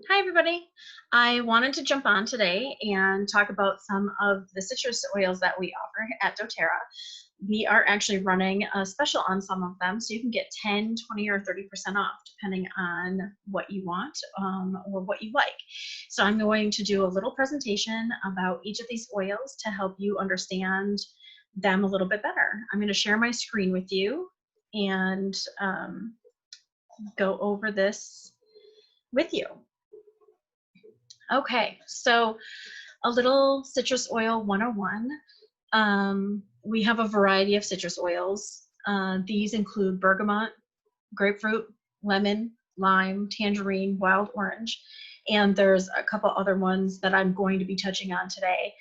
Hi, everybody. I wanted to jump on today and talk about some of the citrus oils that we offer at doTERRA. We are actually running a special on some of them, so you can get 10, 20, or 30% off depending on what you want or what you like. So I'm going to do a little presentation about each of these oils to help you understand them a little bit better. I'm going to share my screen with you and go over this with you. Okay, so a little citrus oil 101. We have a variety of citrus oils. These include bergamot, grapefruit, lemon, lime, tangerine, wild orange, and there's a couple other ones that I'm going to be touching on today.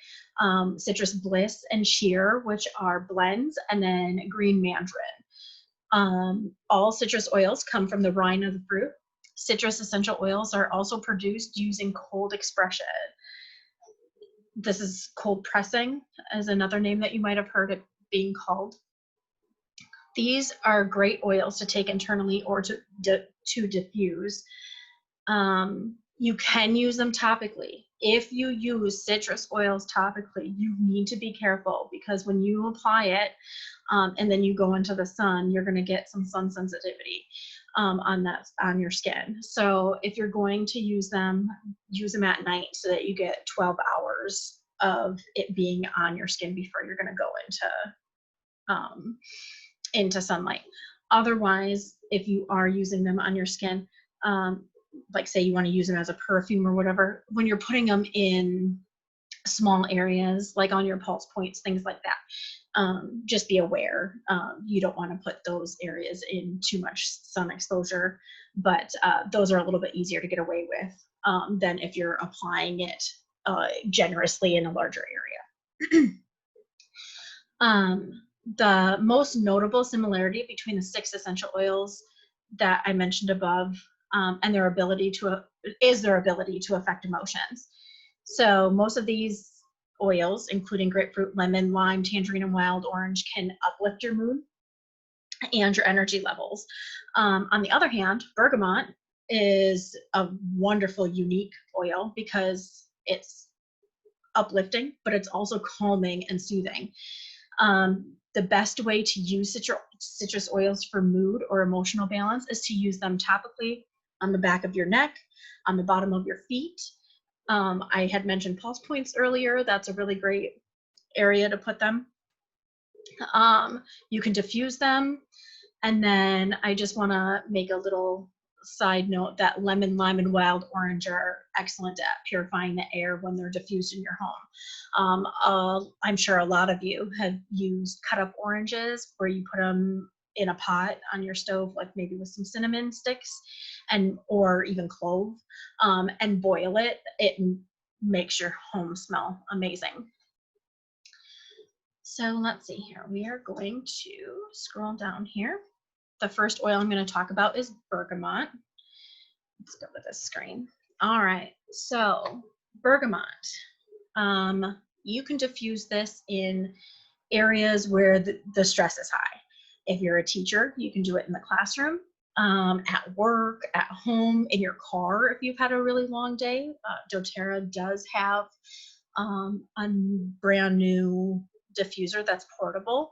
Citrus bliss and sheer, which are blends, and then green mandarin. All citrus oils come from the rind of the fruit. Citrus essential oils are also produced using cold expression. This is cold pressing, as another name that you might have heard it being called. These are great oils to take internally or to diffuse. You can use them topically. If you use citrus oils topically, you need to be careful because when you apply it and then you go into the sun, you're going to get some sun sensitivity on your skin. So if you're going to use them at night so that you get 12 hours of it being on your skin before you're going to go into sunlight. Otherwise, if you are using them on your skin, like say you want to use them as a perfume or whatever, when you're putting them in small areas, like on your pulse points, things like that, just be aware. You don't want to put those areas in too much sun exposure, but those are a little bit easier to get away with than if you're applying it generously in a larger area. The most notable similarity between the 6 essential oils that I mentioned above and their ability to affect emotions. So most of these oils, including grapefruit, lemon, lime, tangerine, and wild orange, can uplift your mood and your energy levels. On the other hand, bergamot is a wonderful, unique oil because it's uplifting, but it's also calming and soothing. The best way to use citrus oils for mood or emotional balance is to use them topically on the back of your neck, on the bottom of your feet. I had mentioned pulse points earlier. That's a really great area to put them. You can diffuse them. And then I just want to make a little side note that lemon, lime, and wild orange are excellent at purifying the air when they're diffused in your home. I'm sure a lot of you have used cut up oranges where you put them in a pot on your stove, like maybe with some cinnamon sticks or even clove, and boil it. It makes your home smell amazing. So let's see here. We are going to scroll down here. The first oil I'm going to talk about is bergamot. Let's go with this screen. All right, so bergamot. You can diffuse this in areas where the stress is high. If you're a teacher, you can do it in the classroom, at work, at home, in your car if you've had a really long day. doTERRA does have a brand new diffuser that's portable.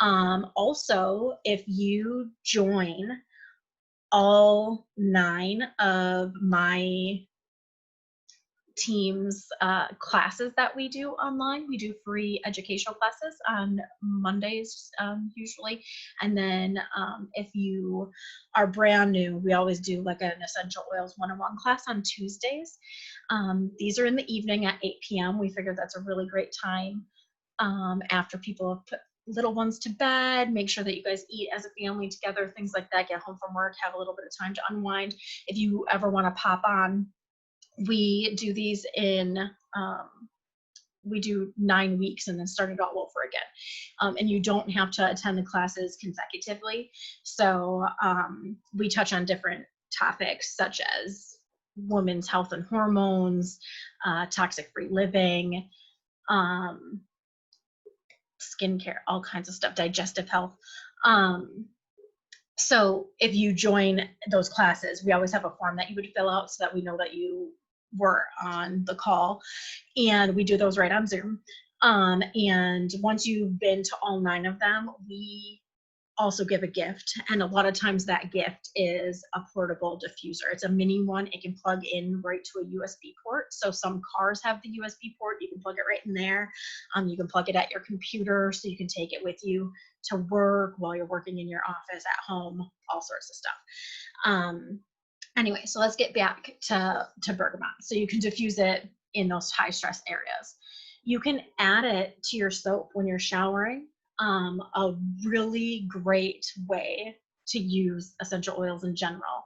Also, if you join all 9 of my team's classes that we do online, we do free educational classes on Mondays usually. And then if you are brand new, we always do like an essential oils 101 class on Tuesdays. These are in the evening at 8 p.m. We figured that's a really great time after people have put little ones to bed, make sure that you guys eat as a family together, things like that, get home from work, have a little bit of time to unwind. If you ever want to pop on, we do these we do 9 weeks and then start it all over again. And you don't have to attend the classes consecutively. So we touch on different topics such as women's health and hormones, toxic-free living, skincare, all kinds of stuff, digestive health. So if you join those classes, we always have a form that you would fill out so that we know that you were on the call, and we do those right on Zoom. And once you've been to all 9 of them, we also give a gift, and a lot of times that gift is a portable diffuser. It's a mini one. It can plug in right to a USB port. So some cars have the USB port. You can plug it right in there. You can plug it at your computer, so you can take it with you to work while you're working in your office, at home, all sorts of stuff. Anyway, so let's get back to bergamot. So you can diffuse it in those high stress areas. You can add it to your soap when you're showering. A really great way to use essential oils in general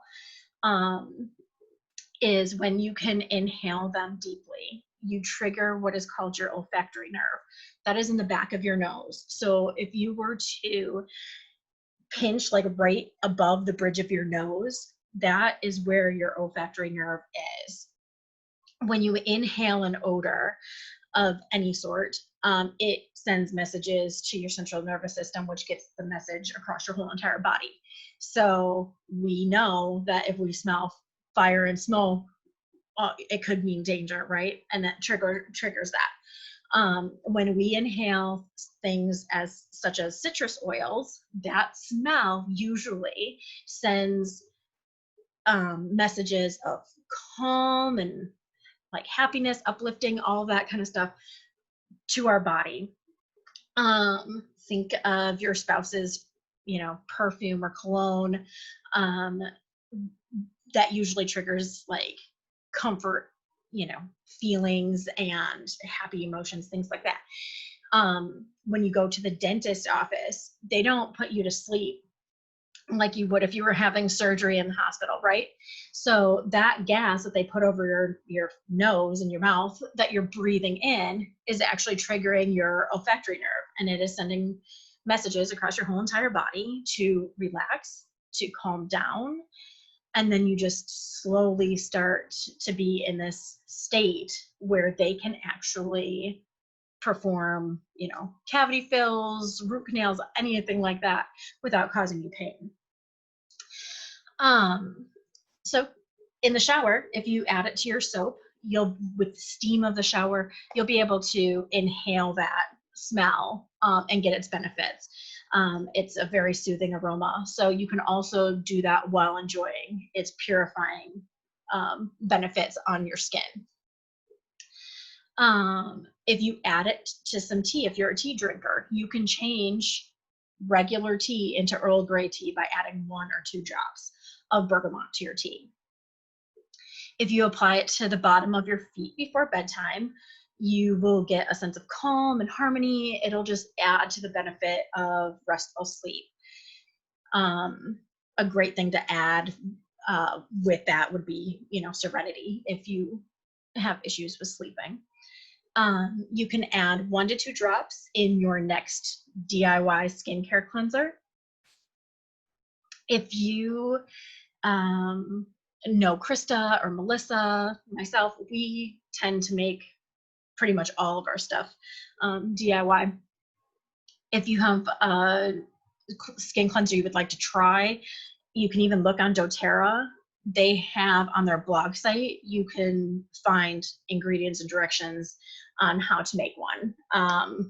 is when you can inhale them deeply. You trigger what is called your olfactory nerve. That is in the back of your nose. So if you were to pinch like right above the bridge of your nose, that is where your olfactory nerve is. When you inhale an odor of any sort, it sends messages to your central nervous system, which gets the message across your whole entire body. So we know that if we smell fire and smoke, it could mean danger, right? And that triggers that. When we inhale things such as citrus oils, that smell usually sends messages of calm and like happiness, uplifting, all that kind of stuff to our body. Think of your spouse's, perfume or cologne. That usually triggers like comfort, feelings and happy emotions, things like that. When you go to the dentist office, they don't put you to sleep like you would if you were having surgery in the hospital, right? So that gas that they put over your nose and your mouth that you're breathing in is actually triggering your olfactory nerve, and it is sending messages across your whole entire body to relax, to calm down, and then you just slowly start to be in this state where they can actually perform, cavity fills, root canals, anything like that without causing you pain. So in the shower, if you add it to your soap, with the steam of the shower, you'll be able to inhale that smell and get its benefits. It's a very soothing aroma. So you can also do that while enjoying its purifying benefits on your skin. If you add it to some tea, if you're a tea drinker, you can change regular tea into Earl Grey tea by adding 1 or 2 drops of bergamot to your tea. If you apply it to the bottom of your feet before bedtime, you will get a sense of calm and harmony. It'll just add to the benefit of restful sleep. A great thing to add with that would be, Serenity if you have issues with sleeping. You can add 1 to 2 drops in your next DIY skincare cleanser. If you know Krista or Melissa, myself, we tend to make pretty much all of our stuff DIY. If you have a skin cleanser you would like to try, you can even look on doTERRA. They have on their blog site, you can find ingredients and directions on how to make one.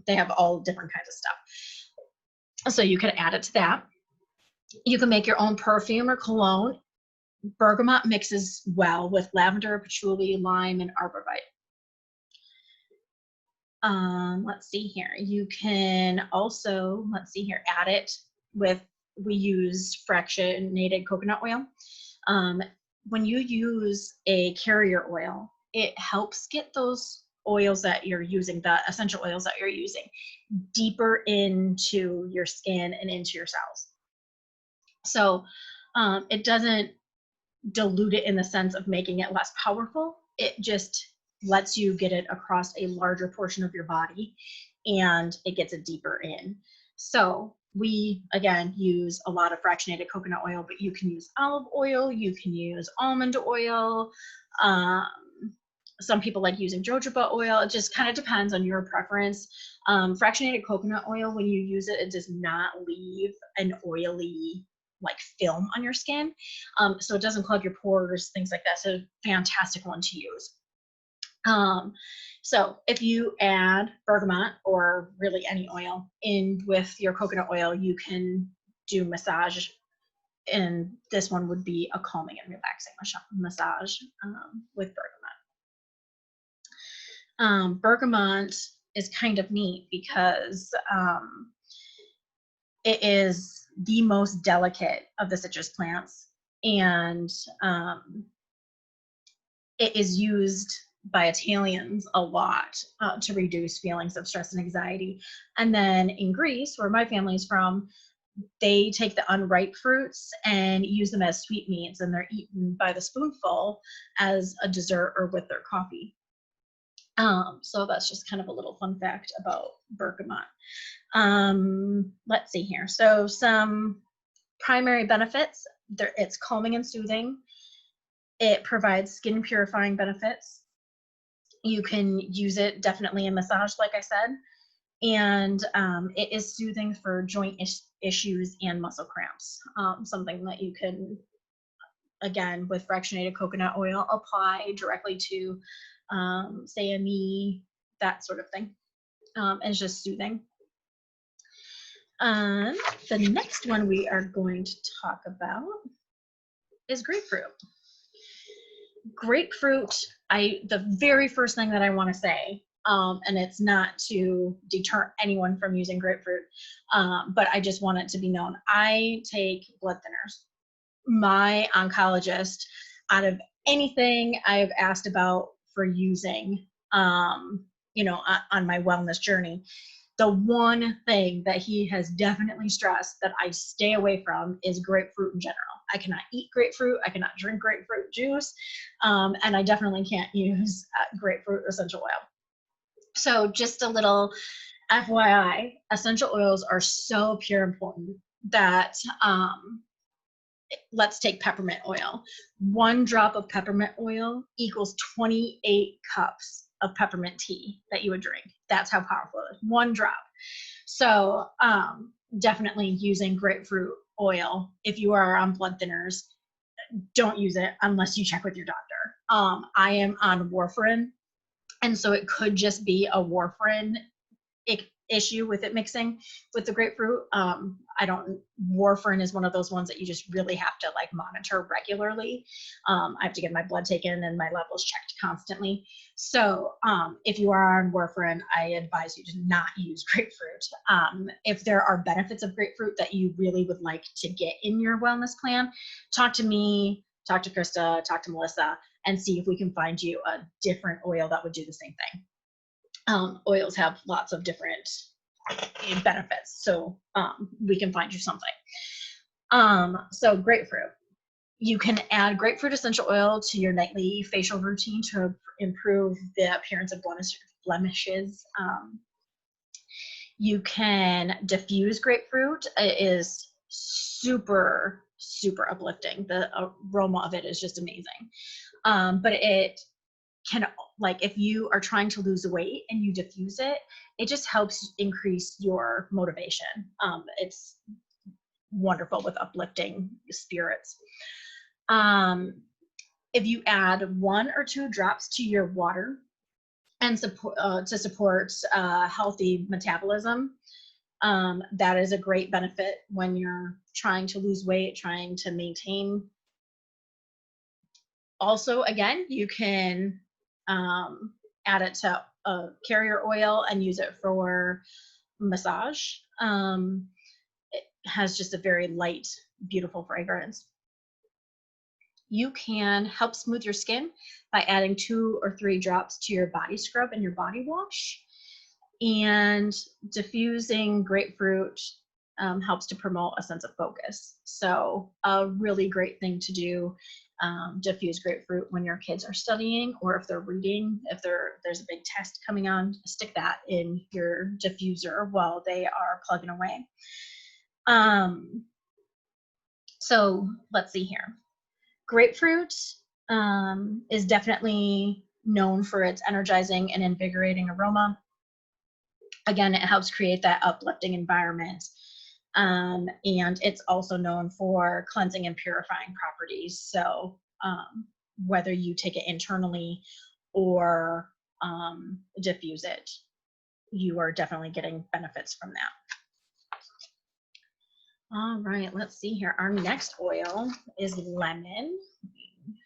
They have all different kinds of stuff. So you can add it to that. You can make your own perfume or cologne. Bergamot mixes well with lavender, patchouli, lime, and arborvitae. Let's see here. You can also, add it with, we use fractionated coconut oil. When you use a carrier oil, it helps get those oils that you're using, the essential oils that you're using, deeper into your skin and into your cells. So it doesn't dilute it in the sense of making it less powerful. It just lets you get it across a larger portion of your body, and it gets it deeper in. So we, again, use a lot of fractionated coconut oil, but you can use olive oil, you can use almond oil. Some people like using jojoba oil. It just kind of depends on your preference. Fractionated coconut oil, when you use it, it does not leave an oily like film on your skin. So it doesn't clog your pores, things like that. So fantastic one to use. So if you add bergamot or really any oil in with your coconut oil, you can do massage, and this one would be a calming and relaxing massage with bergamot. Bergamot is kind of neat because it is the most delicate of the citrus plants, and it is used by Italians a lot to reduce feelings of stress and anxiety. And then in Greece, where my family's from, they take the unripe fruits and use them as sweetmeats, and they're eaten by the spoonful as a dessert or with their coffee. So that's just kind of a little fun fact about bergamot. Let's see here. So some primary benefits, it's calming and soothing. It provides skin purifying benefits. You can use it definitely in massage, like I said, and it is soothing for joint issues and muscle cramps. Something that you can, again, with fractionated coconut oil, apply directly to, say, a knee, that sort of thing. And it's just soothing. The next one we are going to talk about is grapefruit. Grapefruit, the very first thing that I want to say, and it's not to deter anyone from using grapefruit, but I just want it to be known. I take blood thinners. My oncologist, out of anything I've asked about for using, on my wellness journey, the one thing that he has definitely stressed that I stay away from is grapefruit in general. I cannot eat grapefruit. I cannot drink grapefruit juice. And I definitely can't use grapefruit essential oil. So just a little FYI, essential oils are so pure and potent that let's take peppermint oil. 1 drop of peppermint oil equals 28 cups of peppermint tea that you would drink. That's how powerful it is. 1 drop. So definitely using grapefruit oil. If you are on blood thinners, don't use it unless you check with your doctor. I am on warfarin, and so it could just be a warfarin issue with it mixing with the grapefruit. Warfarin is one of those ones that you just really have to like monitor regularly. I have to get my blood taken and my levels checked constantly. So if you are on warfarin, I advise you to not use grapefruit. If there are benefits of grapefruit that you really would like to get in your wellness plan, talk to me, talk to Krista, talk to Melissa, and see if we can find you a different oil that would do the same thing. Oils have lots of different benefits, so we can find you something. So grapefruit. You can add grapefruit essential oil to your nightly facial routine to improve the appearance of blemishes. You can diffuse grapefruit. It is super, super uplifting. The aroma of it is just amazing. But it can, like, if you are trying to lose weight and you diffuse it, it just helps increase your motivation. It's wonderful with uplifting spirits. If you add 1 or 2 drops to your water and to support healthy metabolism, that is a great benefit when you're trying to lose weight, trying to maintain. Also, again, you can add it to a carrier oil and use it for massage. It has just a very light, beautiful fragrance. You can help smooth your skin by adding 2 or 3 drops to your body scrub and your body wash. And diffusing grapefruit helps to promote a sense of focus. So a really great thing to do, diffuse grapefruit when your kids are studying or if they're reading. If there's a big test coming on, stick that in your diffuser while they are plugging away. So let's see here. Grapefruit is definitely known for its energizing and invigorating aroma. Again, it helps create that uplifting environment. And it's also known for cleansing and purifying properties. So whether you take it internally or diffuse it, you are definitely getting benefits from that. All right, let's see here. Our next oil is lemon.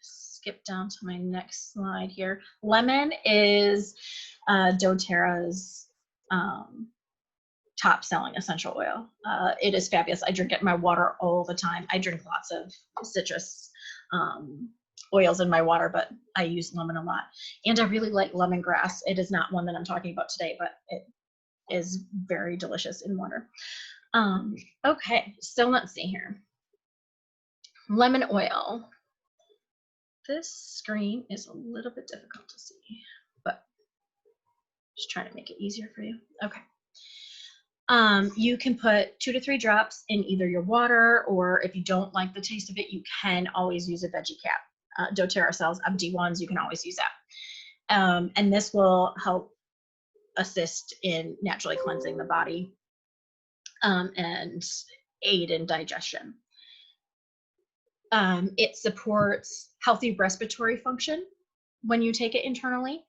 Skip down to my next slide here. Lemon is doTERRA's top selling essential oil. It is fabulous. I drink it in my water all the time. I drink lots of citrus oils in my water, but I use lemon a lot. And I really like lemongrass. It is not one that I'm talking about today, but it is very delicious in water. Okay, so let's see here. Lemon oil. This screen is a little bit difficult to see, but just trying to make it easier for you. Okay. You can put 2 to 3 drops in either your water, or if you don't like the taste of it, you can always use a veggie cap. doTERRA sells MD1s, you can always use that. And this will help assist in naturally cleansing the body and aid in digestion. It supports healthy respiratory function when you take it internally.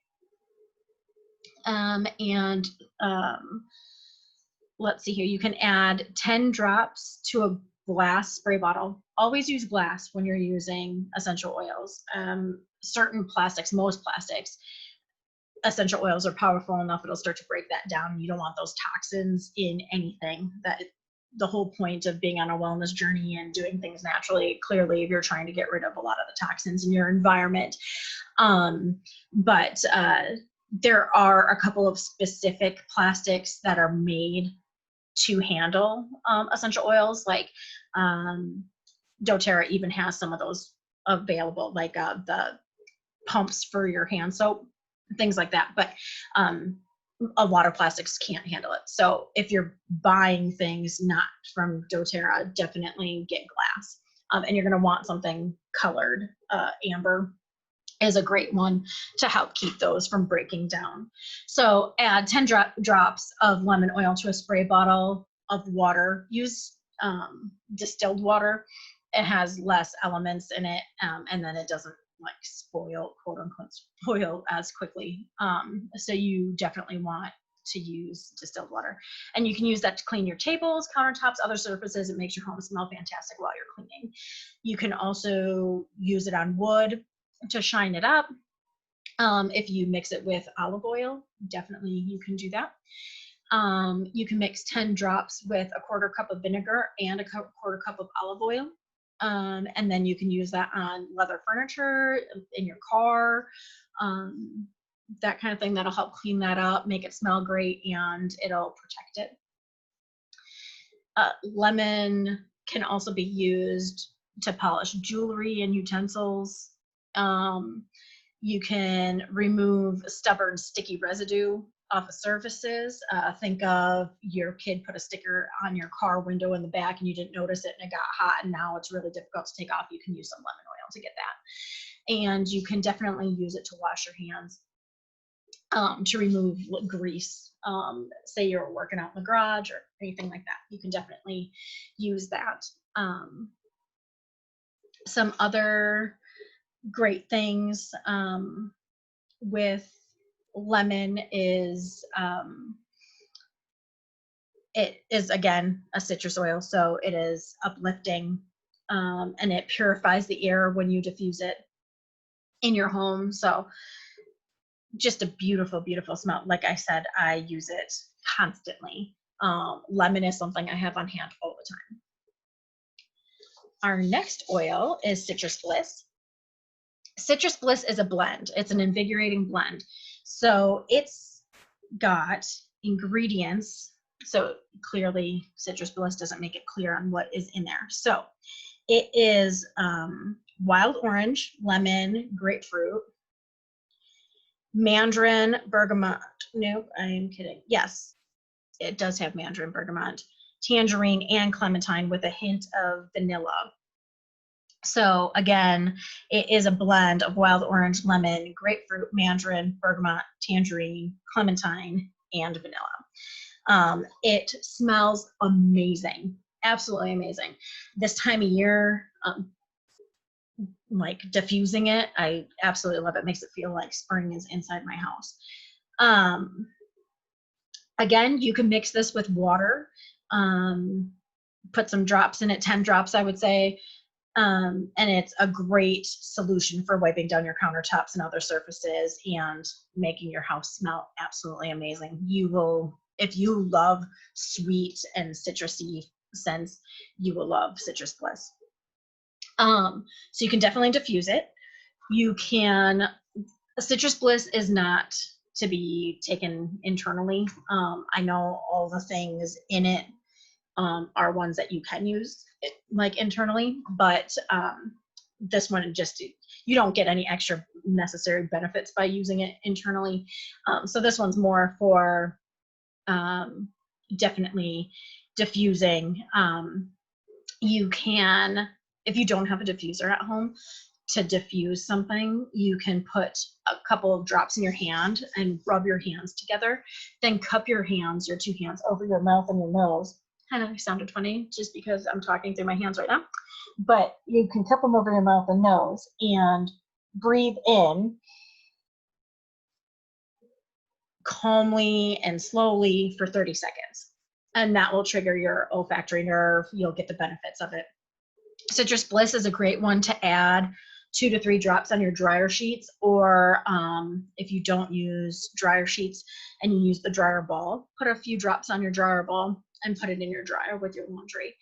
Let's see here, you can add 10 drops to a glass spray bottle. Always use glass when you're using essential oils. Certain plastics, most plastics, essential oils are powerful enough, it'll start to break that down. You don't want those toxins in anything. That the whole point of being on a wellness journey and doing things naturally, clearly, if you're trying to get rid of a lot of the toxins in your environment. But there are a couple of specific plastics that are made to handle essential oils, like doTERRA even has some of those available, like the pumps for your hand soap, things like that. But a lot of plastics can't handle it. So if you're buying things not from doTERRA, definitely get glass. And you're going to want something colored. Amber is a great one to help keep those from breaking down. So add 10 drops of lemon oil to a spray bottle of water. Use distilled water. It has less elements in it, and then it doesn't like spoil, quote unquote, spoil as quickly. So you definitely want to use distilled water. And you can use that to clean your tables, countertops, other surfaces. It makes your home smell fantastic while you're cleaning. You can also use it on wood to shine it up. If you mix it with olive oil, definitely you can do that. You can mix 10 drops with a 1/4 cup of vinegar and a 1/4 cup of olive oil. And then you can use that on leather furniture, in your car, that kind of thing. That'll help clean that up, make it smell great, and it'll protect it. Lemon can also be used to polish jewelry and utensils. You can remove stubborn, sticky residue off of surfaces. Think of your kid put a sticker on your car window in the back and you didn't notice it and it got hot and now it's really difficult to take off. You can use some lemon oil to get that. And you can definitely use it to wash your hands, to remove grease. Say you're working out in the garage or anything like that. You can definitely use that. Some other great things with lemon is it is, again, a citrus oil, so it is uplifting, and it purifies the air when you diffuse it in your home. So just a beautiful, beautiful smell. Like I said, I use it constantly. Lemon is something I have on hand all the time. Our next oil is Citrus Bliss. Citrus Bliss is a blend. It's an invigorating blend. So it's got ingredients. So clearly Citrus Bliss doesn't make it clear on what is in there. So it is wild orange, lemon, grapefruit, mandarin, bergamot. Nope, I am kidding. Yes, it does have mandarin, bergamot, tangerine, and clementine with a hint of vanilla. So again, it is a blend of wild orange, lemon, grapefruit, mandarin, bergamot, tangerine, clementine, and vanilla. It smells amazing. absolutely amazing. This time of year, like diffusing it, I absolutely love it. It makes it feel like spring is inside my house. Again, you can mix this with water. Put some drops in it, 10 drops, I would say. And it's a great solution for wiping down your countertops and other surfaces and making your house smell absolutely amazing. You will, if you love sweet and citrusy scents, you will love Citrus Bliss. So you can definitely diffuse it. You can, Citrus Bliss is not to be taken internally. I know all the things in it are ones that you can use like internally, but this one just, you don't get any extra necessary benefits by using it internally. So this one's more for definitely diffusing. You can, if you don't have a diffuser at home, to diffuse something, you can put a couple of drops in your hand and rub your hands together, then cup your hands, your two hands, over your mouth and your nose. Kind of sounded funny just because I'm talking through my hands right now, but you can cup them over your mouth and nose and breathe in calmly and slowly for 30 seconds. And that will trigger your olfactory nerve. You'll get the benefits of it. Citrus Bliss is a great one to add 2 to 3 drops on your dryer sheets, or if you don't use dryer sheets and you use the dryer ball, put a few drops on your dryer ball and put it in your dryer with your laundry.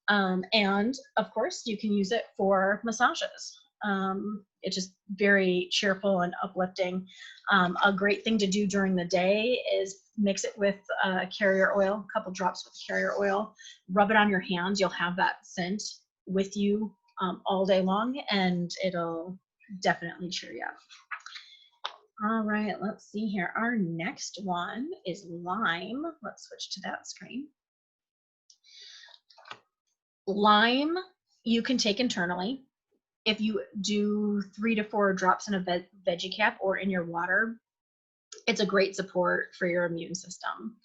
And of course, you can use it for massages. It's just very cheerful and uplifting. A great thing to do during the day is mix it with carrier oil, a couple drops with carrier oil, rub it on your hands. You'll have that scent with you all day long, and it'll definitely cheer you up. All right, let's see here. Our next one is lime. Let's switch to that screen. Lime, you can take internally. If you do 3 to 4 drops in a veggie cap or in your water, it's a great support for your immune system.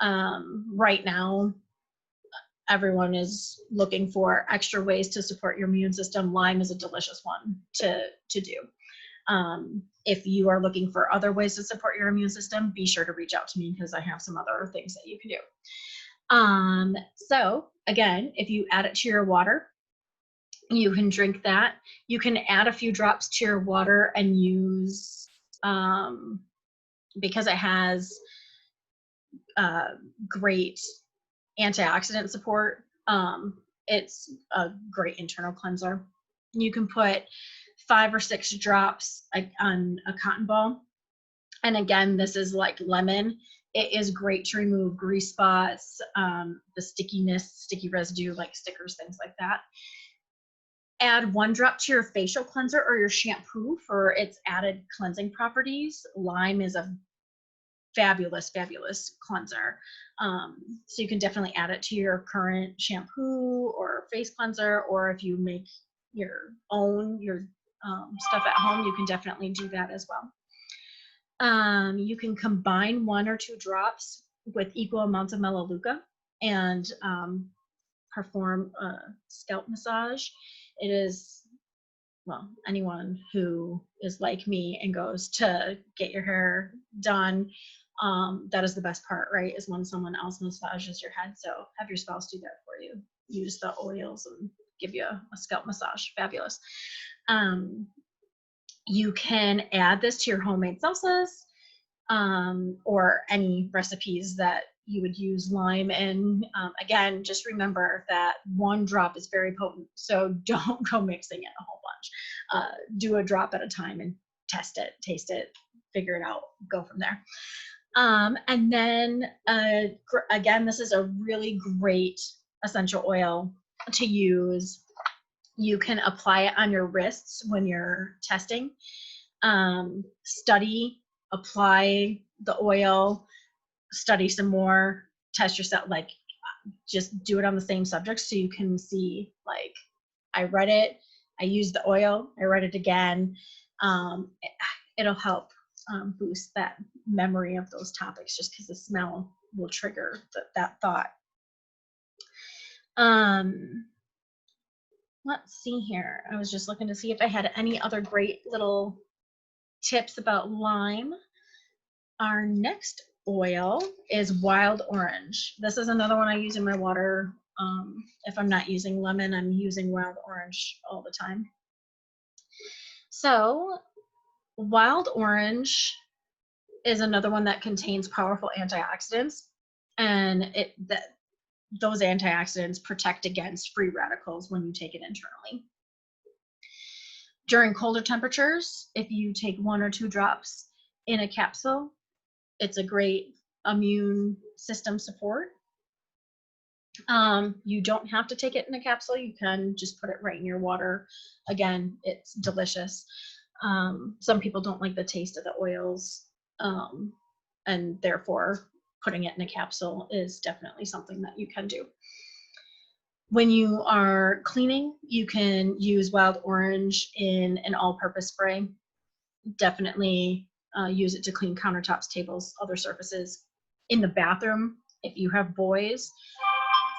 Right now, everyone is looking for extra ways to support your immune system. Lime is a delicious one to do. If you are looking for other ways to support your immune system, be sure to reach out to me because I have some other things that you can do. So again, if you add it to your water, you can drink that. You can add a few drops to your water and use, because it has great antioxidant support, it's a great internal cleanser. You can put 5 or 6 drops on a cotton ball. And again, this is like lemon. It is great to remove grease spots, the stickiness, sticky residue, like stickers, things like that. Add 1 drop to your facial cleanser or your shampoo for its added cleansing properties. Lime is a fabulous, fabulous cleanser. So you can definitely add it to your current shampoo or face cleanser, or if you make your own, stuff at home, you can definitely do that as well. You can combine 1 or 2 drops with equal amounts of Melaleuca and perform a scalp massage. It is, well, anyone who is like me and goes to get your hair done, that is the best part, right? Is when someone else massages your head. So have your spouse do that for you. Use the oils and give you a scalp massage. Fabulous. You can add this to your homemade salsas, or any recipes that you would use lime in. Again, just remember that 1 drop is very potent, so don't go mixing it a whole bunch. Do a drop at a time and test it, taste it, figure it out, go from there. And then again, this is a really great essential oil to use. You can apply it on your wrists when you're testing. Study, apply the oil, study some more, test yourself, like just do it on the same subject so you can see, like, I read it, I used the oil, I read it again. It'll help boost that memory of those topics just because the smell will trigger that thought. Let's see here. I was just looking to see if I had any other great little tips about lime. Our next oil is wild orange. This is another one I use in my water. If I'm not using lemon, I'm using wild orange all the time. So wild orange is another one that contains powerful antioxidants, and those antioxidants protect against free radicals when you take it internally. During colder temperatures, if you take 1 or 2 drops in a capsule, it's a great immune system support. You don't have to take it in a capsule. You can just put it right in your water. Again, it's delicious. Some people don't like the taste of the oils, and therefore putting it in a capsule is definitely something that you can do. When you are cleaning, you can use wild orange in an all-purpose spray. Definitely use it to clean countertops, tables, other surfaces. In the bathroom, if you have boys,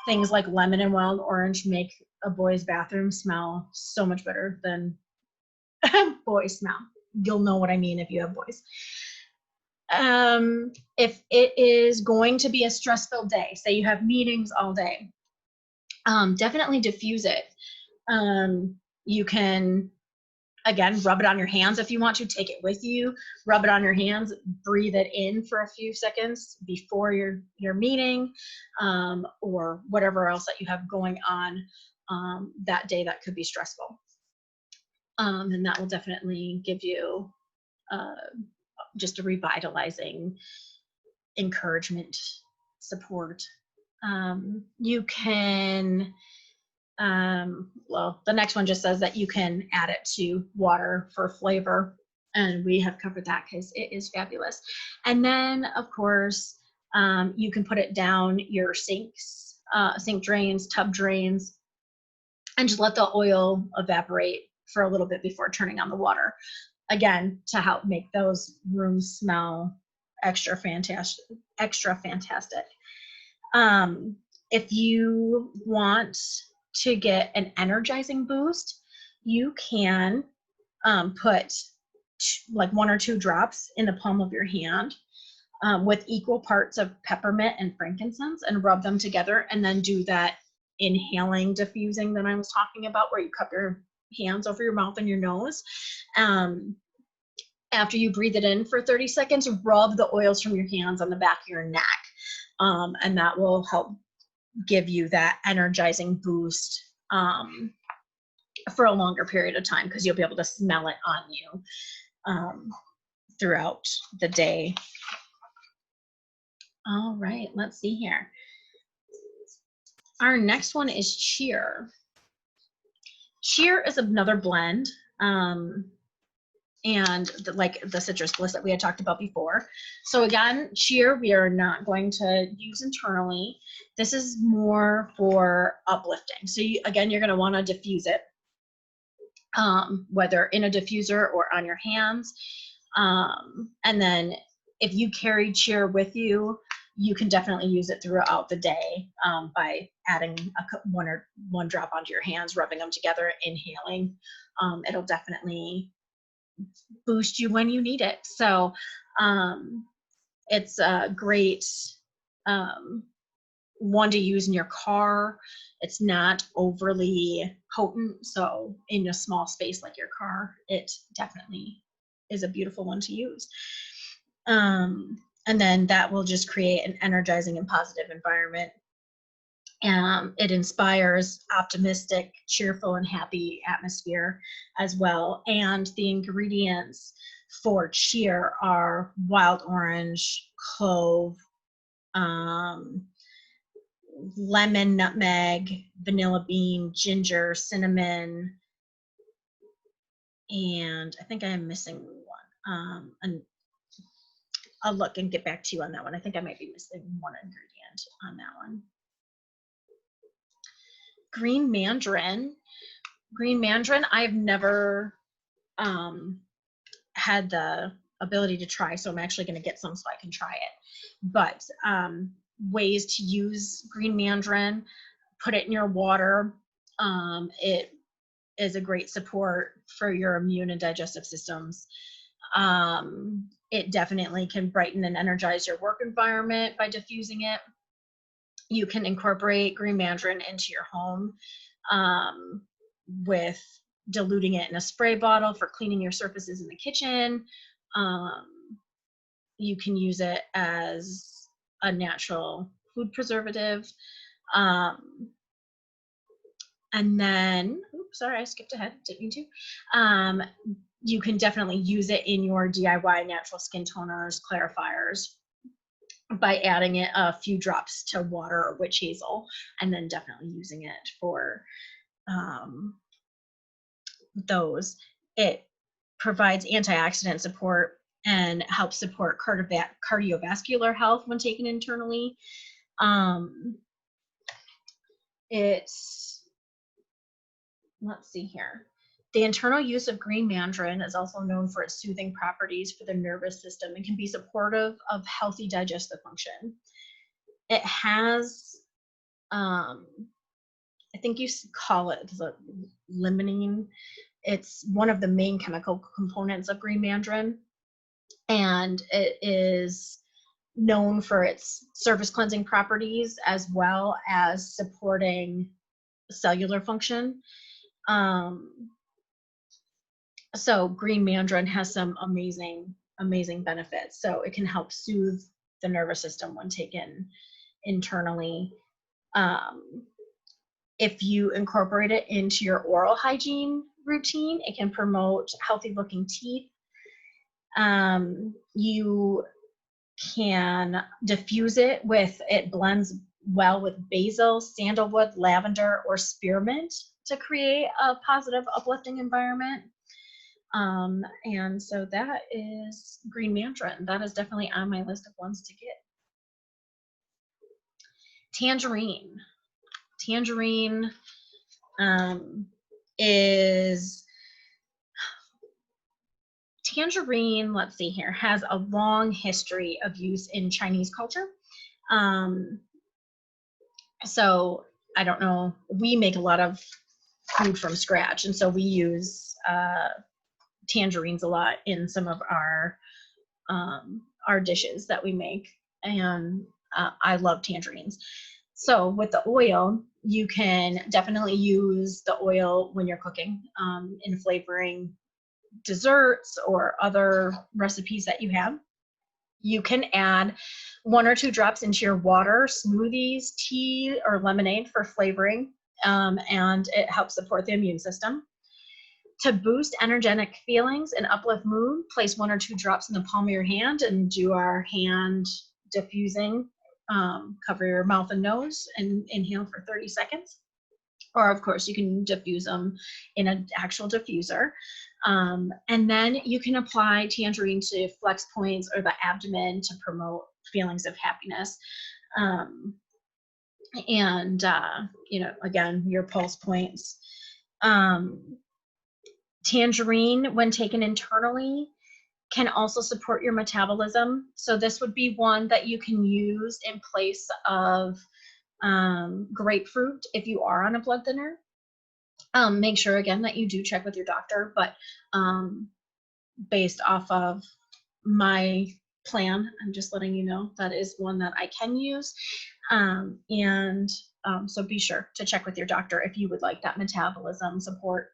things like lemon and wild orange make a boy's bathroom smell so much better than boys smell. You'll know what I mean if you have boys. If it is going to be a stress-filled day, say you have meetings all day, definitely diffuse it. You can, again, rub it on your hands if you want to. Take it with you, rub it on your hands, breathe it in for a few seconds before your meeting, or whatever else that you have going on that day that could be stressful. And that will definitely give you just a revitalizing encouragement, support. You can, well, the next one just says that you can add it to water for flavor, and we have covered that because it is fabulous. And then, of course, you can put it down your sinks, sink drains, tub drains, and just let the oil evaporate for a little bit before turning on the water. Again, to help make those rooms smell extra fantastic. If you want to get an energizing boost, you can put like 1 or 2 drops in the palm of your hand with equal parts of peppermint and frankincense, and rub them together, and then do that inhaling diffusing that I was talking about, where you cup your hands over your mouth and your nose. After you breathe it in for 30 seconds, rub the oils from your hands on the back of your neck, and that will help give you that energizing boost for a longer period of time, because you'll be able to smell it on you throughout the day. All right, let's see here. Our next one is cheer. Cheer is another blend, and like the citrus bliss that we had talked about before. So again, cheer we are not going to use internally. This is more for uplifting. So again, you're going to want to diffuse it, whether in a diffuser or on your hands. And then if you carry cheer with you, you can definitely use it throughout the day by adding one drop onto your hands, rubbing them together, inhaling. It'll definitely boost you when you need it. So it's a great one to use in your car. It's not overly potent, so in a small space like your car, it definitely is a beautiful one to use. And then that will just create an energizing and positive environment. It inspires optimistic, cheerful, and happy atmosphere as well. And the ingredients for cheer are wild orange, clove, lemon, nutmeg, vanilla bean, ginger, cinnamon, and I think I am missing one. And I'll look and get back to you on that one. I think I might be missing one ingredient on that one. Green mandarin. Green mandarin, I've never had the ability to try, so I'm actually going to get some so I can try it. But ways to use green mandarin: put it in your water. It is a great support for your immune and digestive systems. It definitely can brighten and energize your work environment by diffusing it. You can incorporate green mandarin into your home with diluting it in a spray bottle for cleaning your surfaces in the kitchen. You can use it as a natural food preservative. And then, oops, sorry, I skipped ahead, didn't mean to. You can definitely use it in your DIY natural skin toners, clarifiers, by adding it a few drops to water or witch hazel, and then definitely using it for those. It provides antioxidant support and helps support cardiovascular health when taken internally. Let's see here. The internal use of green mandarin is also known for its soothing properties for the nervous system and can be supportive of healthy digestive function. It has, I think you call it limonene. It's one of the main chemical components of green mandarin, and it is known for its surface cleansing properties as well as supporting cellular function. So green mandarin has some amazing benefits. So it can help soothe the nervous system when taken internally. If you incorporate it into your oral hygiene routine, it can promote healthy looking teeth. You can diffuse it it blends well with basil, sandalwood, lavender, or spearmint to create a positive, uplifting environment. And so that is green mandarin. That is definitely on my list of ones to get. Tangerine. Tangerine let's see here, has a long history of use in Chinese culture. So I don't know, we make a lot of food from scratch, and so we use tangerines a lot in some of our dishes that we make, and I love tangerines. So with the oil, you can definitely use the oil when you're cooking in flavoring desserts or other recipes that you have. You can add 1 or 2 drops into your water, smoothies, tea, or lemonade for flavoring, and it helps support the immune system. To boost energetic feelings and uplift mood, place 1 or 2 drops in the palm of your hand and do our hand diffusing. Cover your mouth and nose and inhale for 30 seconds. Or of course you can diffuse them in an actual diffuser. And then you can apply tangerine to flex points or the abdomen to promote feelings of happiness. Again, your pulse points. Tangerine, when taken internally, can also support your metabolism. So this would be one that you can use in place of grapefruit if you are on a blood thinner. Make sure again that you do check with your doctor, but based off of my plan, I'm just letting you know that is one that I can use. So be sure to check with your doctor if you would like that metabolism support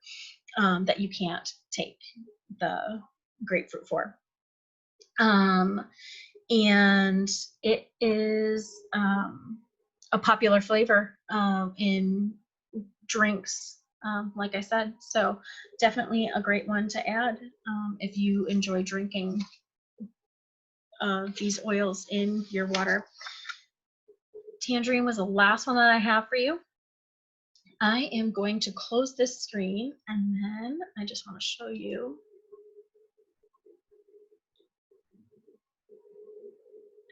that you can't take the grapefruit for. And it is a popular flavor in drinks, like I said. So definitely a great one to add if you enjoy drinking these oils in your water. Tangerine was the last one that I have for you. I am going to close this screen, and then I just want to show you.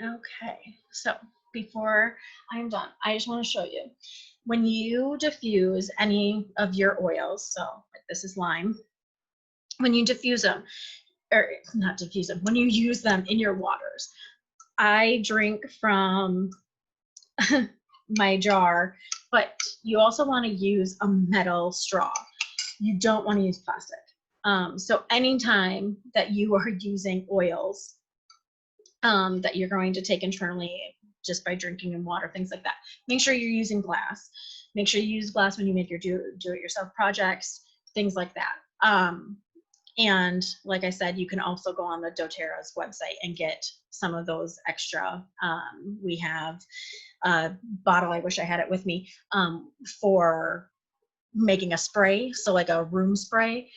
Okay, so before I'm done, I just want to show you. When you diffuse any of your oils, so like this is lime, when you diffuse them, or not diffuse them, when you use them in your waters, I drink from my jar, but you also want to use a metal straw. You don't want to use plastic. So anytime that you are using oils that you're going to take internally just by drinking in water, things like that, make sure you're using glass. Make sure you use glass when you make your do-it-yourself projects, things like that. And like I said, you can also go on the doTERRA's website and get some of those extra. We have a bottle, I wish I had it with me, for making a spray, so like a room spray,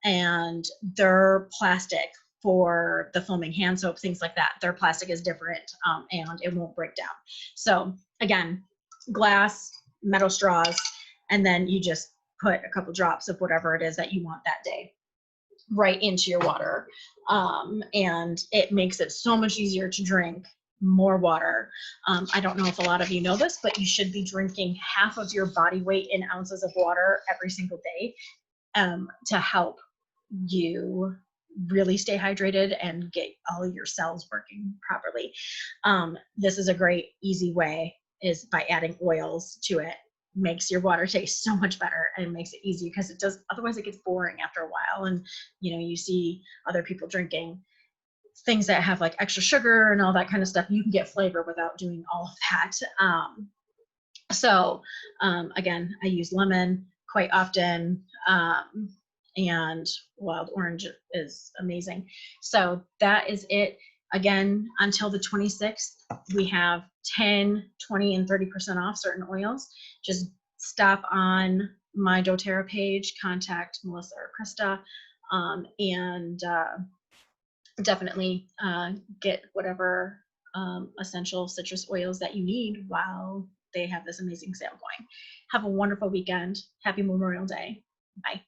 and they're plastic for the foaming hand soap, things like that. Their plastic is different, and it won't break down. So again, glass, metal straws, and then you just put a couple drops of whatever it is that you want that day right into your water, and it makes it so much easier to drink more water. I don't know if a lot of you know this, but you should be drinking half of your body weight in ounces of water every single day, to help you really stay hydrated and get all your cells working properly. This is a great, easy way, is by adding oils to it. Makes your water taste so much better, and makes it easy, because it does, otherwise it gets boring after a while. And you see other people drinking things that have like extra sugar and all that kind of stuff. You can get flavor without doing all of that. Again, I use lemon quite often, and wild orange is amazing. So that is it. Again, until the 26th, we have 10, 20, and 30% off certain oils. Just stop on my doTERRA page, contact Melissa or Krista, and definitely get whatever essential citrus oils that you need while they have this amazing sale going. Have a wonderful weekend. Happy Memorial Day. Bye.